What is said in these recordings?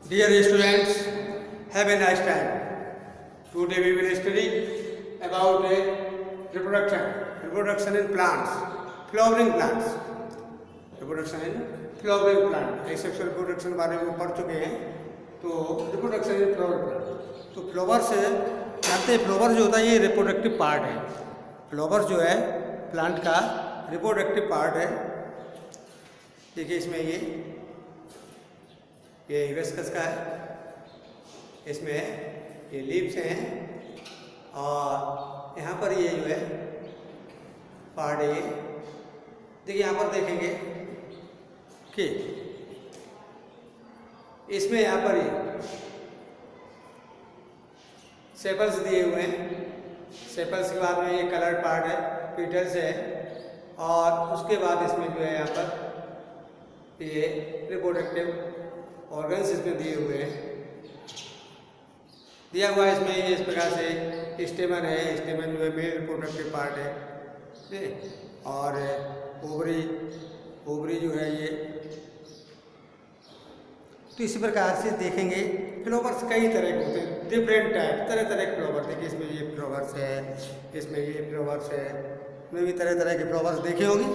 Dear students, have a nice time. Today we will study about reproduction in plants, flowering plants. Reproduction in flowering plant. Asexual reproduction के बारे में पढ़ चुके हैं. तो reproduction in flowering plant. तो flowers जानते हैं, flowers जो होता है ये reproductive part है. Flowers जो है plant का reproductive part है. देखिए इसमें ये हिबिस्कस का है, इसमें ये लीव्स हैं और यहाँ पर ये जो है पार्ट है. ये देखिए यहाँ पर देखेंगे कि इसमें यहाँ पर ये सेपल्स दिए हुए हैं. सेपल्स के बाद में ये कलर्ड पार्ट है, पीटल्स है, और उसके बाद इसमें जो है यहाँ पर ये रिप्रोडक्टिव ऑर्गन्स इसमें दिए हुए हैं. दिया हुआ है इसमें ये इस प्रकार से स्टेमन है. स्टेमन जो है मेल रिप्रोडक्टिव पार्ट है, और ओवरी जो है ये. तो इसी प्रकार से देखेंगे फ्लावर्स कई तरह के होते हैं, डिफरेंट टाइप, तरह तरह के फ्लावर. देखिए इसमें ये फ्लावर्स है, इसमें ये फ्लावर्स है, इसमें भी तरह तरह के फ्लावर्स देखे होंगे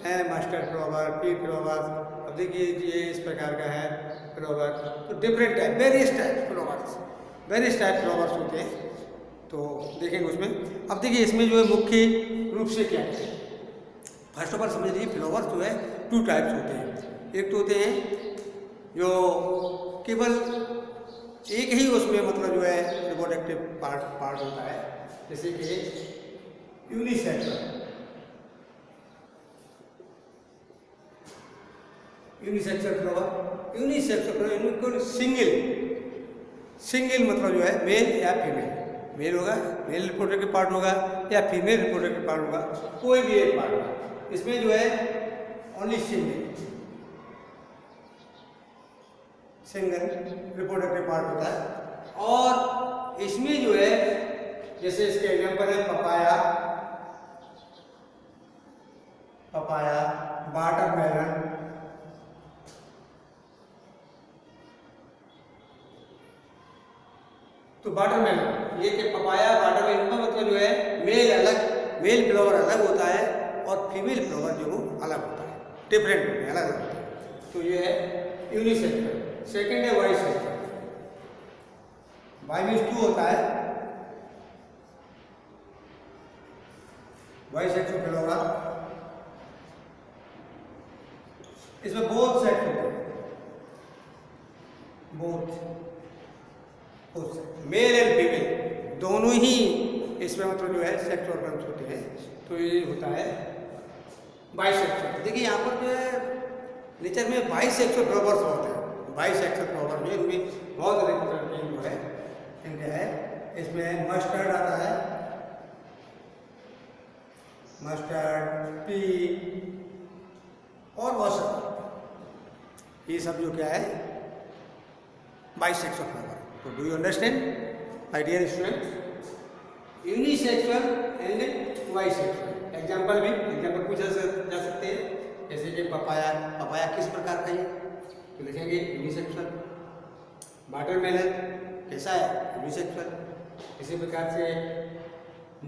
हैं. Mustard flower, P flower. अब देखिए ये इस प्रकार का है फ्लावर. तो different type, various type flowers होते हैं. तो देखेंगे उसमें. अब देखिए इसमें जो है मुख्य रूप से क्या है, फर्स्ट ऑफ ऑल समझ लीजिए फ्लावर्स जो है टू टाइप्स होते हैं. एक तो होते हैं जो केवल एक ही उसमें मतलब जो है रिप्रोडक्टिव पार्ट होता है, जैसे कि यूनिसेक्सुअल फ्लावर. यूनिसेक्सुअल सिंगल मतलब जो है मेल या फीमेल. मेल होगा, मेल रिप्रोडक्टिव पार्ट होगा, या फीमेल रिप्रोडक्टिव पार्ट होगा, कोई भी एक पार्ट होगा. इसमें जो है ओनली सिंगल रिप्रोडक्टिव पार्ट होता है. और इसमें जो है जैसे इसके एग्जांपल है पपाया, वाटरमेलन, तो वाटरमेलन ये कि पपाया वाटरमेलन का मतलब जो है मेल फ्लावर अलग होता है और फीमेल फ्लावर जो वो अलग होता है, डिफरेंट होते हैं, अलग होता है. तो ये है यूनिसेक्सुअल. सेकेंड है बाइसेक्सुअल. बाई मीन्स टू होता है. बाइसेक्सुअल फ्लावर, इसमें बोथ सेक्स होते हैं, मेल एंड फीमेल दोनों ही इसमें मतलब जो है सेक्स ऑर्गन्स होते हैं. तो ये होता है बाइसेक्सुअल. देखिए यहाँ पर जो है नेचर में बाइसेक्सुअल फ्लावर्स होते हैं. बाइसेक्सुअल फ्लावर जो इनमें बहुत अधिक प्रकार के जो है इनका है. इसमें मस्टर्ड आता है, मस्टर्ड, पी और बहुत सारे, ये सब जो क्या है बाइसेक्सुअल फ्लावर. तो do you understand my dear students? Unisexual and bisexual. Example पूछा जा सकते हैं, जैसे कि पपाया किस प्रकार का है, तो लिखेंगे यूनिसेक्सुअल. वाटरमेलन कैसा है, यूनिसेक्सुअल. इसी प्रकार से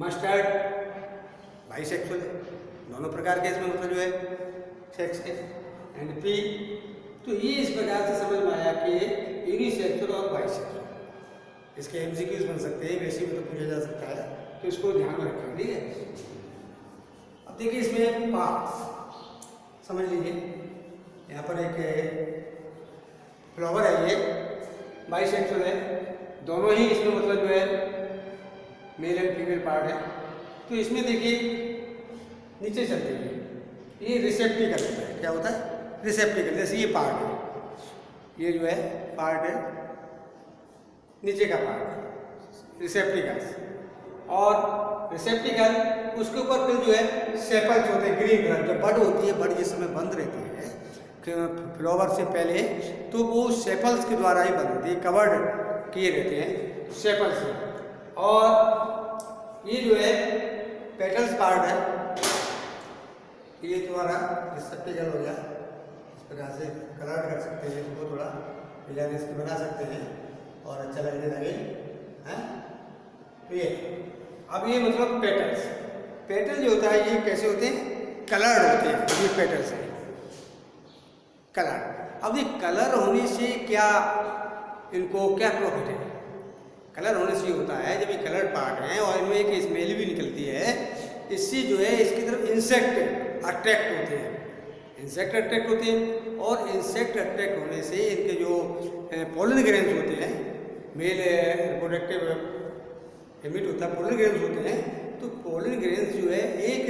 मस्टर्ड बाइसेक्सुअल है, दोनों प्रकार के इसमें मतलब जो है सेक्स है. एंड पी, तो ये इस प्रकार से समझ में आया कि यूनिसेक्सुअल और बाइसेक्सुअल. इसके एमसीक्यूज बन सकते हैं, वैसे भी तो पूछा जा सकता है, तो इसको ध्यान में रखें. ठीक है. अब देखिए इसमें पार्ट्स समझ लीजिए. यहाँ पर एक फ्लावर है, ये बाइसेक्सुअल है, दोनों ही इसमें मतलब जो है मेल एंड फीमेल पार्ट है. तो इसमें देखिए नीचे चलते हैं, ये रिसेप्टिकल होता है. क्या होता है? रिसेप्टिकल. जैसे ये पार्ट है, ये जो है पार्ट है, नीचे का पार्ट रिसेप्टिकल. और रिसेप्टिकल उसके ऊपर फिर जो है सेपल्स होते हैं, ग्रीन कलर. जब बड होती है, बड जिस समय बंद रहती है फ्लावर से पहले, तो वो सेपल्स के द्वारा ही बंद रहती है, कवर्ड किए रहते हैं सेपल्स से. और ये जो है पेटल्स पार्ट है, ये तुम्हारा रिसेप्टिकल हो गया. इस प्रकार से कलर कर सकते हैं इसको थोड़ा डिजाइन इसकी बना सकते हैं और अच्छा लगने लगे हैं। तो ये अब ये मतलब पेटल्स, पेटल जो होता है ये कैसे होते हैं, कलर्ड होते हैं। ये पेटल्स है कलर। अब ये कलर होने से क्या इनको क्या प्रॉफिट है? कलर होने से ये होता है जब ये कलर पार्ट हैं और इनमें एक स्मेल भी निकलती है, इससे जो है इसकी तरफ इंसेक्ट अट्रैक्ट होते हैं, इंसेक्ट अट्रैक्ट होते हैं। और इंसेक्ट अट्रैक्ट होने से इनके जो पोलन ग्रेन्स होते हैं, मेल रिप्रोडक्टिव यूनिट होता है, पोलन ग्रेन्स होते हैं। तो पोलन ग्रेन्स जो है एक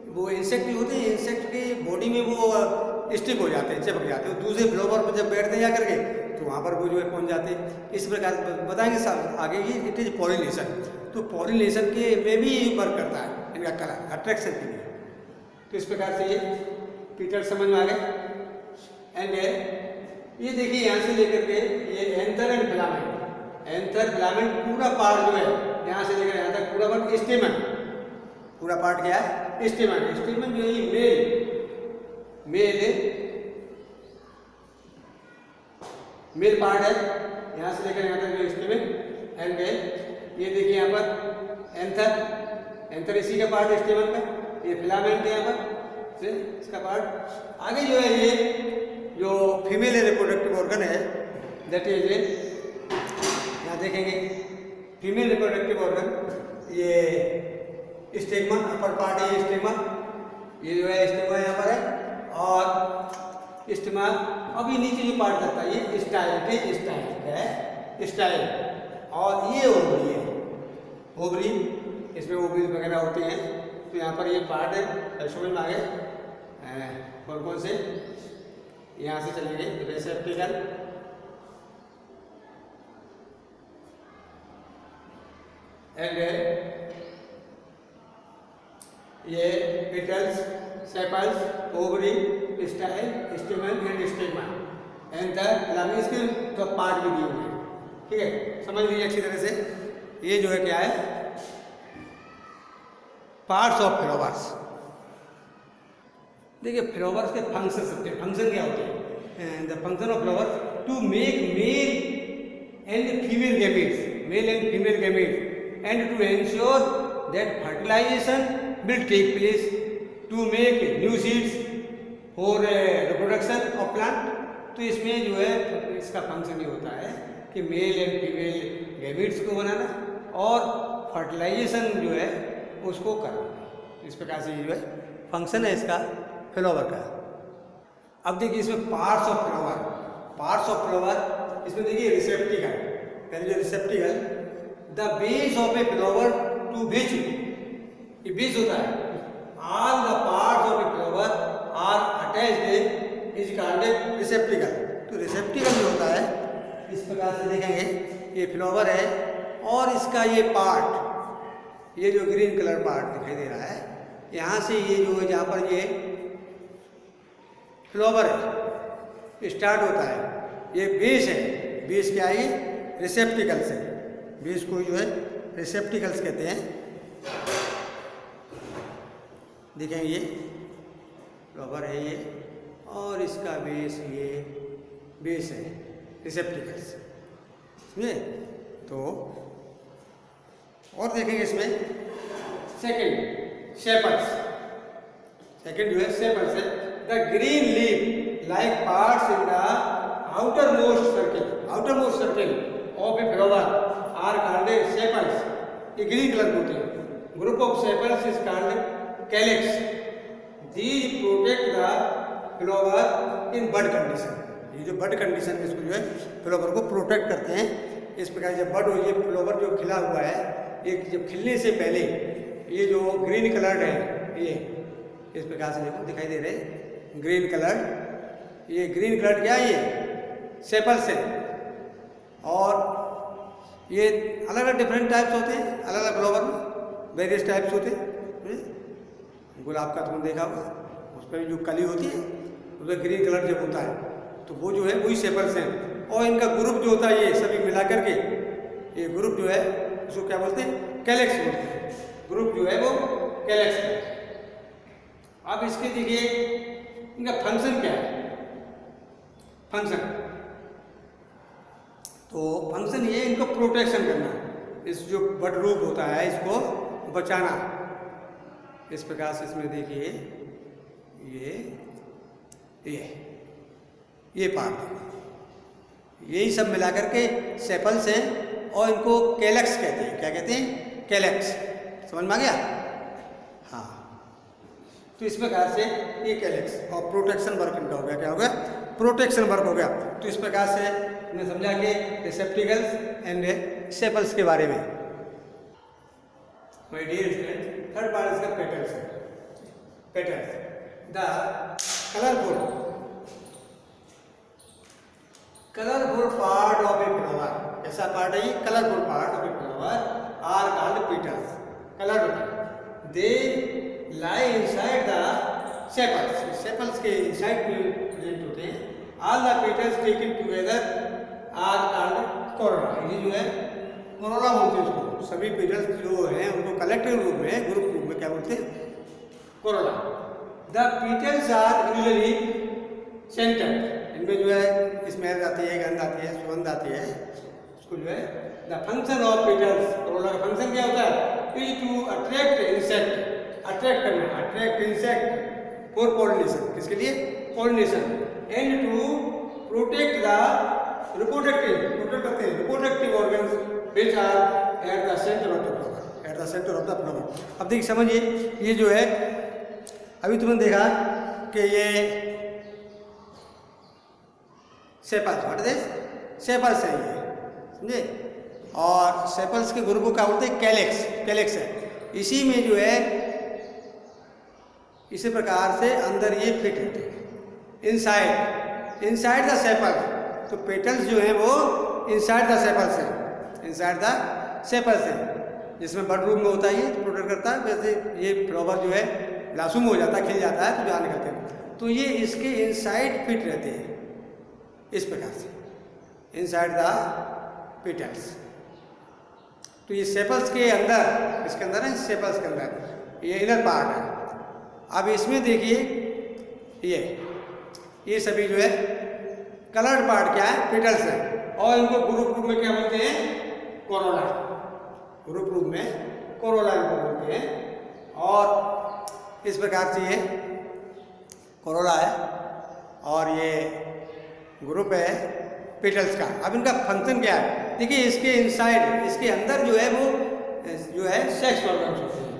वो इंसेक्ट जो होते हैं, इंसेक्ट के बॉडी में वो स्टिक हो जाते हैं, चिपक जाते हैं। दूसरे फ्लावर पर जब बैठते हैं जा करके तो वहाँ पर वो जो है पहुँच जाते हैं। इस प्रकार बताएंगे साहब आगे ये इट इज पॉलिनेशन। तो पॉलिनेशन के में भी वर्क करता है इनका कलर अट्रैक्शन के लिए। तो इस प्रकार से ये पीटर समझ में आ गए। एंड ये देखिए यहाँ से लेकर के ये anther and filament, anther filament पूरा पार्ट जो है यहाँ से लेकर यहाँ तक पूरा पार्ट स्टेमन, पूरा पार्ट क्या है स्टेमन। स्टेमन जो है ये मेल पार्ट है, यहाँ से लेकर यहाँ तक जो स्टेमन। एंड ये देखिए यहाँ पर एंथर, एंथर इसी का पार्ट है स्टेमन का। ये फिलामेंट है यहाँ पर से इसका पार्ट। आगे जो है ये जो फीमेल रिप्रोडक्टिव ऑर्गन है दैट इज यहाँ देखेंगे फीमेल रिप्रोडक्टिव ऑर्गन, ये स्टिग्मा अपर पार्ट है, ये स्टिग्मा, ये जो है स्टिग्मा यहाँ पर है। और स्टिग्मा अब ये नीचे जो पार्ट जाता है ये स्टाइल, स्टाइल है स्टाइल। और ये ओवरी है, ओवरी, इसमें ओवरी वगैरह होते हैं। तो यहाँ पर ये पार्ट है, समझ में आ गए कौन कौन से। यहाँ से चलेंगे रिसेप्टिकल, एंड ये petals, sepals, ovary, style, स्टेमन and stigma and the इसके तो पार्ट भी दिए हुए हैं। ठीक है, समझ लीजिए अच्छी तरह से। ये जो है क्या है पार्ट्स ऑफ फ्लावर्स। देखिए फ्लावर्स के फंक्शन होते हैं, फंक्शन क्या होते हैं? The function of flower to make male and female gametes, male and female gametes, and to ensure that fertilisation will take place, to make new seeds for reproduction of plant. तो इसमें जो है इसका function ये होता है कि mail and female gametes को बनाना और फर्टिलाइजेशन जो है उसको करना। इस प्रकार से ये जो है फंक्शन है इसका फ्लावर का। अब देखिए इसमें parts of flower, parts of flower इसमें देखिए रिसेप्टिकल, पहले जो receptacle, the base of a flower to which, ये बेस होता है, all the parts of a flower are attached is called receptacle. तो रिसेप्टिकल जो होता है इस प्रकार से देखेंगे, ये फ्लावर है और इसका ये पार्ट, ये जो ग्रीन कलर पार्ट दिखाई दे रहा है, यहाँ से ये जो है जहाँ पर ये फ्लावर है स्टार्ट होता है, ये बेस है। बेस क्या है? ये रिसेप्टिकल्स है। बेस को जो है रिसेप्टिकल्स कहते हैं। देखेंगे ये फ्लावर है ये और इसका बेस, ये बेस है रिसेप्टिकल्स, समझे? तो और देखेंगे इसमें सेकंड सेपल्स, सेकंड जो है सेपल्स है। The green leaf like parts in the outer most circle of a flower are called sepals. ये ग्रीन कलर होते हैं। Group of sepals is called calyx. These protect the flower in bud condition. ये जो बड condition में इसको जो है flower को प्रोटेक्ट करते हैं। इस प्रकार जब बड हो, ये फ्लावर जो खिला हुआ है, ये जब खिलने से पहले ये जो ग्रीन कलर है, ये इस प्रकार से देखो दिखाई दे रहे ग्रीन कलर, ये ग्रीन कलर क्या है? ये सेपल्स है। और ये अलग अलग डिफरेंट टाइप्स होते हैं, अलग अलग फ्लावर में वेरियस टाइप्स होते हैं। गुलाब का तुमने देखा होगा, उस पर जो कली होती है उसमें ग्रीन कलर जब होता है तो वो जो है वही सेपल्स हैं। और इनका ग्रुप जो होता है ये सभी मिला करके ये ग्रुप जो है उसको क्या बोलते हैं? कैलिक्स बोलते हैं। ग्रुप जो है वो कैलिक्स है। अब इसके देखिए इनका फंक्शन क्या है? फंक्शन तो फंक्शन ये इनको प्रोटेक्शन करना, इस जो बड रूप होता है इसको बचाना। इस प्रकार से इसमें देखिए ये पार्ट, यही सब मिला करके सेपल्स हैं और इनको कैलेक्स कहते हैं। क्या कहते हैं? कैलेक्स। समझ में आ गया? हाँ, तो इस प्रकार से ये कैलेक्स और प्रोटेक्शन वर्क इनका हो गया। क्या हो गया? प्रोटेक्शन वर्क हो गया। तो इस प्रकार से हमने समझा कि रिसेप्टिकल्स एंड सेपल्स के बारे में। My dear student, third part इसका पेटल्स है। Petals the colourful part of a flower. कैसा पार्ट है ये? Colourful part of a flower are called petals. Colour they lie inside the sepals. Sepals के inside में प्रेजेंट होते हैं। All the petals taken together are called corolla. ये जो है कोरोला बोलते हैं उसको। सभी पेटल्स जो हैं उनको कलेक्टिव रूप में, ग्रुप रूप में क्या बोलते हैं? Corolla. The petals are usually centred. इनमें जो है स्मेल आती है, गंध आती है, सुगंध आती है। उसको जो है the function of petals, corolla का फंक्शन क्या होता है? Is to attract insect, attract करना, अट्रैक्ट इंसेक्ट फॉर पॉलिनेशन। किसके लिए? Pollination. And to protect the reproductive, protect करते हैं reproductive organs which are at the centre of the flower, at the centre of the flower. अब देखिए समझिए, ये जो है अभी तुमने देखा कि ये सेपल्स, व्हाट इज सेपल्स है ये, समझे? और सेपल्स के ग्रुप को क्या बोलते हैं? कैलेक्स। कैलेक्स है। इसी में जो है इसी प्रकार से अंदर ये फिट होते हैं इनसाइड द सेपल। तो पेटल्स जो है वो इनसाइड द सेपल्स है, इनसाइड द सेपल्स है, जिसमें बड रूम में होता है ये प्रोटेक्ट करता है। वैसे ये फ्लावर जो है ब्लॉसम हो जाता है, खिल जाता है तो बाहर निकलते हैं। तो ये इसके इनसाइड फिट रहते हैं इस प्रकार से, इनसाइड द पेटल्स। तो ये सेपल्स के अंदर, इसके अंदर है, सेपल्स के अंदर ये इनर पार्ट है। अब इसमें देखिए ये सभी जो है कलर्ड पार्ट क्या है? पेटल्स है। और इनको ग्रुप रूप में क्या बोलते हैं? कोरोला। ग्रुप रूप में कोरोला इनको बोलते हैं। और इस प्रकार से ये कोरोला है और ये ग्रुप है पेटल्स का। अब इनका फंक्शन क्या है? देखिए इसके इनसाइड, इसके अंदर जो है वो जो है सेक्स ऑर्गन्स होते हैं।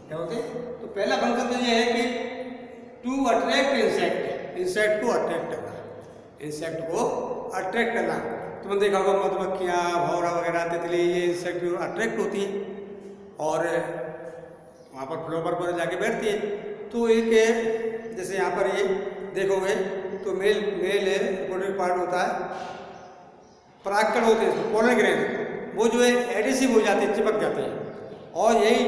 क्या होते हैं? तो पहला फंक्शन तो ये है कि टू अट्रैक्ट इंसेक्ट, इंसेक्ट को अट्रैक्ट करना, इंसेक्ट को अट्रैक्ट करना। तुमने देखा होगा मधुमक्खियाँ, भौरा वगैरह, तितली, ये इंसेक्ट जो अट्रैक्ट होती है और वहाँ पर फ्लावर पर जाके बैठती है। तो एक जैसे यहाँ पर ये देखोगे तो मेल रिप्रोडक्टिव पार्ट होता है, परागकण होते हैं, पोलन ग्रेन, वो जो है एडिसिव हो जाते हैं, चिपक जाते हैं। और यही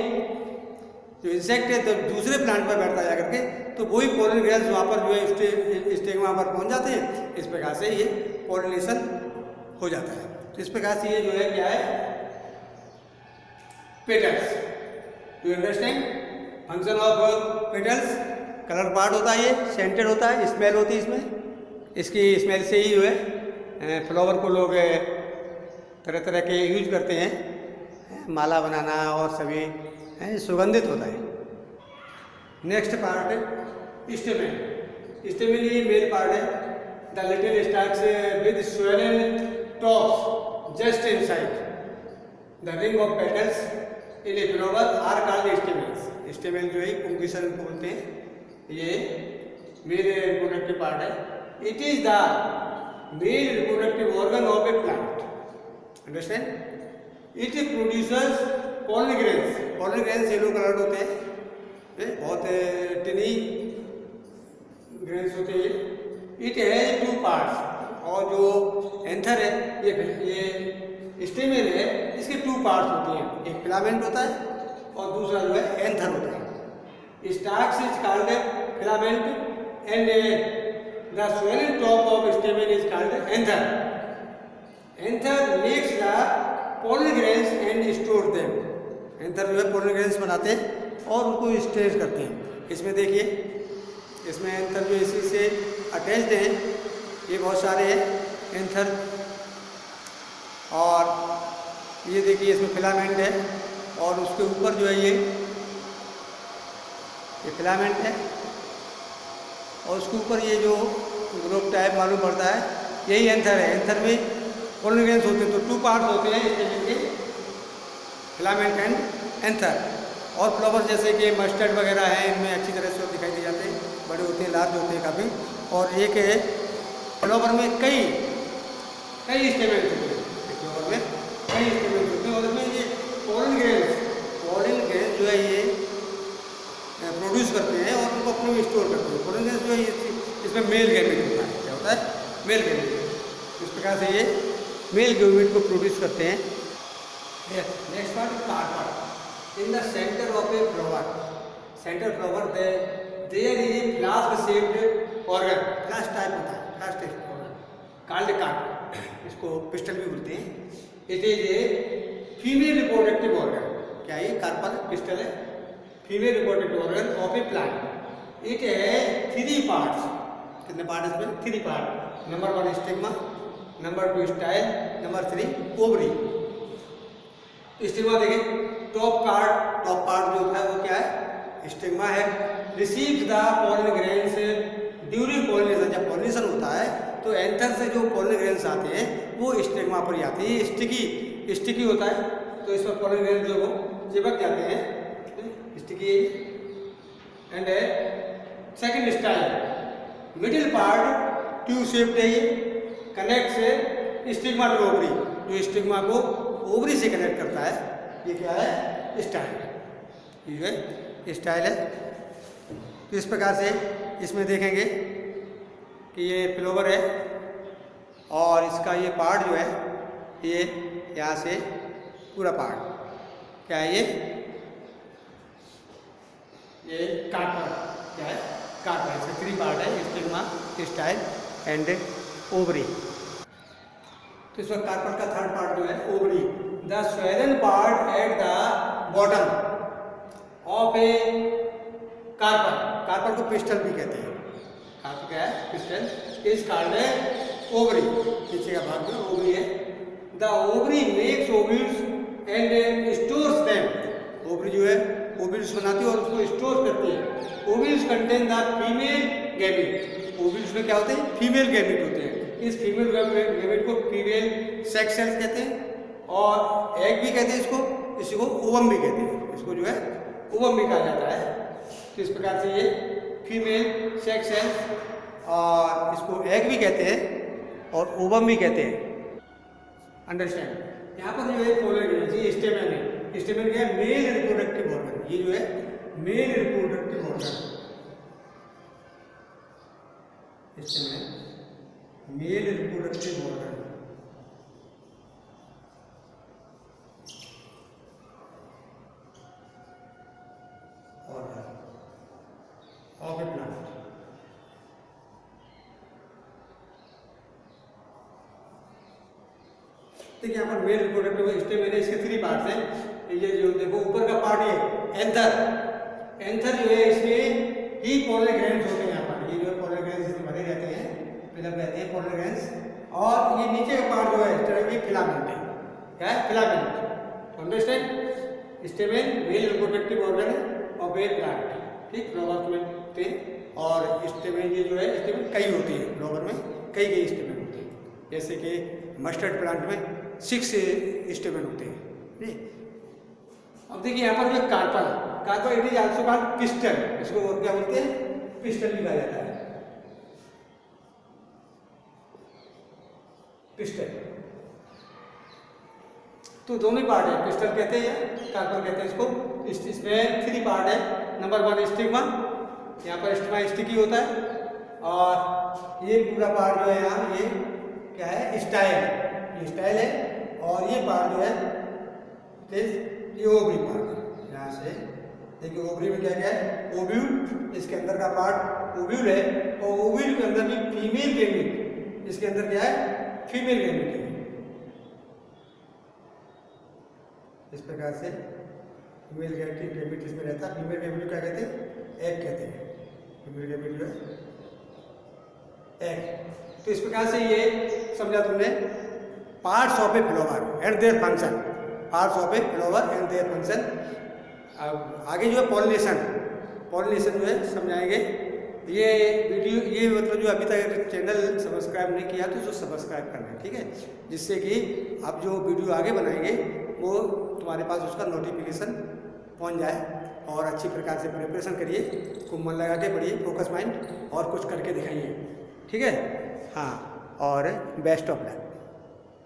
जो इंसेक्ट है तो दूसरे प्लांट पर बैठता जा करके, तो वही पोलन ग्रेन्स वहाँ पर जो है स्टेगमा पर पहुँच जाते हैं। इस प्रकार से ये पोलिनेशन हो जाता है। तो इस प्रकार से ये जो है क्या है? Petals. Do you understand? Function of petals, colour part होता है, ये सेंटेड होता है, स्मेल होती है इसमें, इसकी स्मेल से ही जो है फ्लावर को लोग तरह तरह के यूज करते हैं, माला बनाना और सभी सुगंधित होता है। नेक्स्ट पार्ट है स्टेमेन। स्टेमेन ये मेल पार्ट है। The little stars with swollen tops just inside the ring of petals in a flower are called stamens. Stamen जो है पुंकेसर को बोलते हैं। ये मेल रिप्रोडक्टिव पार्ट है। It is the male reproductive organ of a plant. Understand? It producers pollen grains. Pollen grains yellow coloured होते हैं, बहुत टिनी ग्रेन्स होते हैं। It has two parts. और जो एंथर है, ये स्टेमेन है, इसके टू पार्ट्स होते हैं, एक फिलामेंट होता है और दूसरा जो है एंथर होता है। Starch is called filament and the swollen top of stamen is called anther. Anther makes the pollen grains and store them. Anther जो है पोलन ग्रेन्स बनाते हैं और उनको स्टोर करते हैं। इसमें देखिए, इसमें एंथर जो इसी से अटैच्ड हैं, ये बहुत सारे हैं एंथर। ये देखिए इसमें फिलामेंट है और उसके ऊपर जो है ये फिलामेंट है और उसके ऊपर ये जो ग्रुप टाइप मालूम पड़ता है यही एंथर है। एंथर में पोलन ग्रेन्स होते हैं, तो 2 पार्ट्स होते हैं स्टेमिन के, फिलामेंट एंड एंथर। और फ्लावर जैसे कि मस्टर्ड वगैरह है, इनमें अच्छी तरह से दिखाई दे जाते हैं, बड़े होते हैं, लार्ज होते हैं काफ़ी। और एक है फ्लावर में कई स्टेमेंस होते हैं, फ्लावर में कई स्टेमेंस होते हैं और इसमें ये पोलन ग्रेन्स जो है ये प्रोड्यूस करते हैं और उनको अपने में स्टोर करते हैं। पोलन ग्रेन्स जो है इसमें मेल गैमेट होता है। क्या होता है? Male gamete. इस प्रकार से ये मेल गैमेट को प्रोड्यूस करते हैं। Next part, carpel. In the center of a flower, there is a flask-shaped organ, flask type होता है, flask type organ, called carp. इसको पिस्टल भी बोलते हैं। It is a female reproductive organ. क्या ये कार्पल पिस्टल है? Female reproductive organ of a plant. It has 3 parts. कितने पार्ट इसमें? 3 part. Number 1 stigma, number 2 style, number 3 ovary. Stigma देखें, टॉप पार्ट जो होता है वो क्या है? स्टिग्मा है। Receive the pollen grains during pollination. जब पोलिनेशन होता है तो एंथर से जो पोलन ग्रेन्स आते हैं वो स्टिग्मा पर ही आते हैं। स्टिकी होता है, तो इस पर पोलन ग्रेन्स जो वो चिपक जाते हैं, sticky. And second style, middle part tube shaped है, ये कनेक्ट स्टिग्मा टू ओवरी, जो स्टिग्मा को ओवरी से कनेक्ट करता है। ये क्या है? स्टाइल। ये है स्टाइल है। तो इस प्रकार से इसमें देखेंगे कि ये फ्लावर है और इसका ये पार्ट जो है ये यहाँ से पूरा पार्ट क्या है? ये कार्पर। क्या है? कार्पर। इसके 3 पार्ट है, स्टिग्मा, स्टाइल एंड ओवरी। तो इसमें कार्पर का 3rd पार्ट जो है ovary. The swollen part at the bottom of a Carper को पिस्टल भी कहते हैं। कार्पर क्या है? पिस्टल। Is called ovary. नीचे का भाग में ओवरी है। The ovary makes ovules and stores them. Ovary जो है ओव्यूल्स बनाती है और उसको स्टोर करती है। Ovules contain the female gamete. Ovules में क्या होते हैं? फीमेल गैमेट होते हैं। इस फीमेल गैमेट को फीमेल सेक्स सेल्स कहते हैं और एग भी कहते हैं इसको ओवम भी कहते हैं। इसको जो है ओवम भी कहा जाता है। तो इस प्रकार से ये फीमेल सेक्स सेल्स और इसको एग भी कहते हैं और ओवम भी कहते हैं। अंडरस्टैंड? यहाँ पर जो है पोलन ग्रेन्स, ये स्टेमेन है। स्टेमेन क्या है? Mail reproductive organ. ये जो है mail reproductive organ. Stamen mail reproductive organ. Of a plant. देखिए यहाँ पर मेल रिप्रोडक्टिव स्टेमेन है, इसके 3 पार्ट्स हैं। ये जो देखो ऊपर का पार्ट ये एंथर जो है इसमें ही पोलन ग्रेन्स होते हैं। यहाँ पर ये जो पोलन ग्रेन्स इसमें भरे रहते हैं, फिलअप रहते हैं पोलन ग्रेन्स। और ये नीचे का पार्ट जो है इस तरह की फिलामेंट है। क्या है? Filament. Understand? Stamen mail reproductive organ of a plant. ठीक, फ्लावर में होते हैं और स्टेमेन ये जो है स्टेमेन कई होती है। फ्लावर में कई स्टेमेन होते हैं। जैसे कि मस्टर्ड प्लांट में 6 स्टेमेन होते हैं। अब देखिए यहाँ पर जो carpel it is also called pistil. इसको और क्या बोलते हैं? पिस्टल भी कहा जाता है। पिस्टल। तो दोनों पार्ट है, पिस्टल कहते हैं, कार्पर कहते हैं इसको। इसमें 3 पार्ट है। नंबर 1 स्टिग्मा, यहाँ पर स्टिग्मा स्टिकी होता है और ये पूरा पार्ट जो है यहाँ ये क्या है? स्टाइल। ये स्टाइल है और ये पार्ट जो है ये ओवरी पार्ट है। यहाँ से देखिए ओवरी में क्या क्या है? ओव्यूल। इसके अंदर का पार्ट ओव्यूल है और ओव्यूल के अंदर भी फीमेल गैमेट। इसके अंदर क्या है? फीमेल गैमेट है। इस प्रकार से फीमेल गैमेट इसमें रहता है। फीमेल गैमेट क्या कहते हैं? एग कहते हैं। फीमेल गैमेट जो है एग। तो इस प्रकार से ये समझा तुमने parts of a flower and their function. Parts of a flower and their function. अब आगे जो है पॉलिनेशन जो है समझाएंगे। ये वीडियो ये मतलब जो अभी तक चैनल सब्सक्राइब नहीं किया तो जो सब्सक्राइब करना है, ठीक है, जिससे कि आप जो वीडियो आगे बनाएंगे वो तुम्हारे पास उसका नोटिफिकेशन पहुंच जाए। और अच्छी प्रकार से प्रिपरेशन करिए, खूब मन लगा के पढ़िए, फोकस माइंड, और कुछ करके दिखाइए, ठीक है। हाँ, और बेस्ट ऑफ लक।